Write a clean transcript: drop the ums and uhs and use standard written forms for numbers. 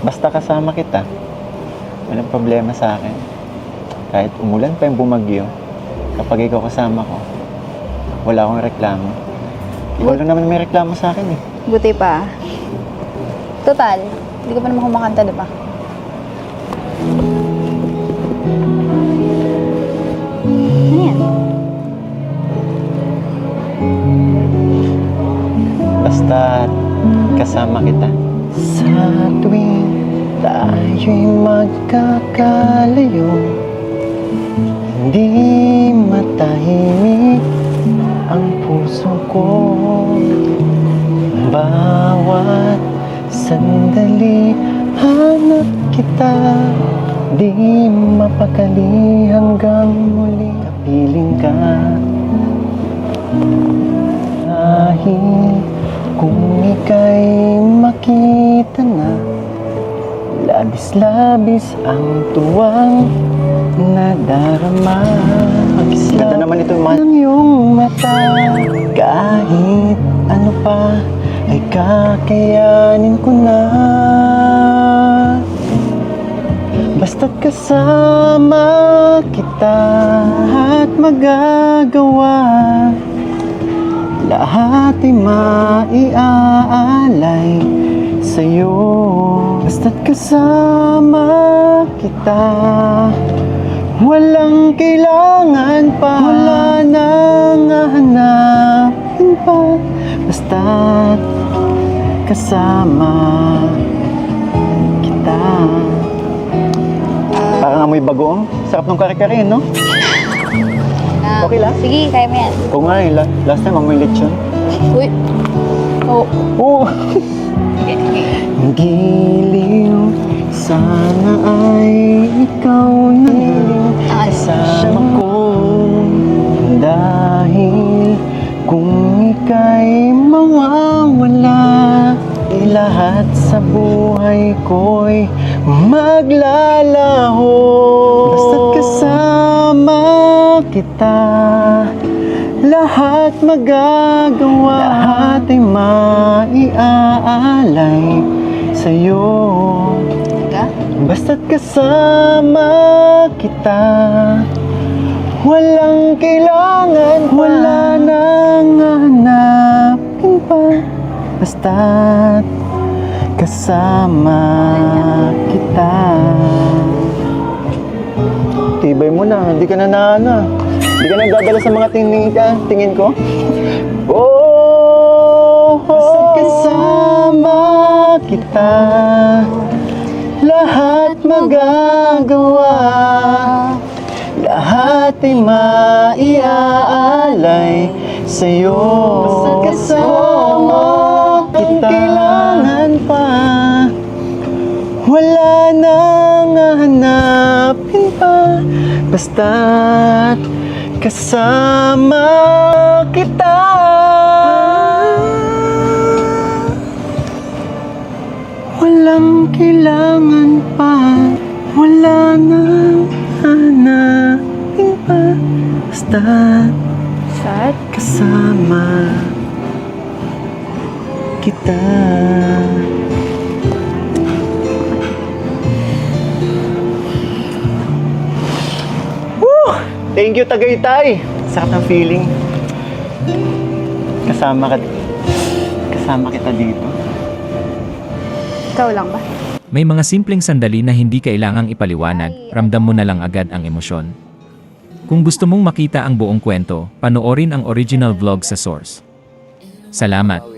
Basta kasama kita, walang problema sa akin. Kahit umulan pa yung bumagyo, kapag ikaw kasama ko, wala akong reklamo. Ikaw lang naman may reklamo sa akin eh. Buti pa. Total, hindi ka pa naman kumakanta, di ba? Ano yan? Basta kasama kita. Sa tuwing tayo'y magkakalayo, hindi matahimik ang puso ko. Bawat sandali hanap kita, di mapakali hanggang muli kapiling ka. Dahil kung ika'y makita na, labis-labis ang tuwang nadarama. Ganda naman ito ng iyong mata. Kahit ano pa ay kakayanin ko na, basta't kasama kita at magagawa. Lahat ay maiaalay sa'yo. Basta't kasama kita, walang kailangan pa, wala nang hahanapin pa. Basta't kasama kita. Parang amoy bagoong. Sarap ng kare-kare, no? Okay lang? Sige, kaya mo yan. Oo nga, last time amoy lechon. Uy. Oo. Oo. Okay, okay. Giliw, sana ay ikaw na kasama ko. Dahil kung ika'y mawawala, lahat sa buhay ko'y maglalaho. Basta't kasama kita, lahat magagawa. Lahat ay maiaalay sa'yo. Teka? Basta't kasama kita, walang kailangan pa, wala nang hanapin pa. Basta't kasama kita. Tibay mo na, hindi ka na naana. Hindi ka na dadala sa mga tingin ko. Oh, basta't kasama kita, lahat magagawa. Lahat ay maiaalay sa'yo. Basta't kasama kita, kailangan pa, wala nang hahanapin pa. Basta't kasama kita. Walang kailangan pa, wala nang hanapin pa. Basta't Sad? kasama kita. Woo! Thank you, Tagaytay! Sarap ng feeling. Kasama kita dito. Ikaw lang ba? May mga simpleng sandali na hindi kailangang ipaliwanag, ramdam mo na lang agad ang emosyon. Kung gusto mong makita ang buong kwento, panoorin ang original vlog sa Source. Salamat!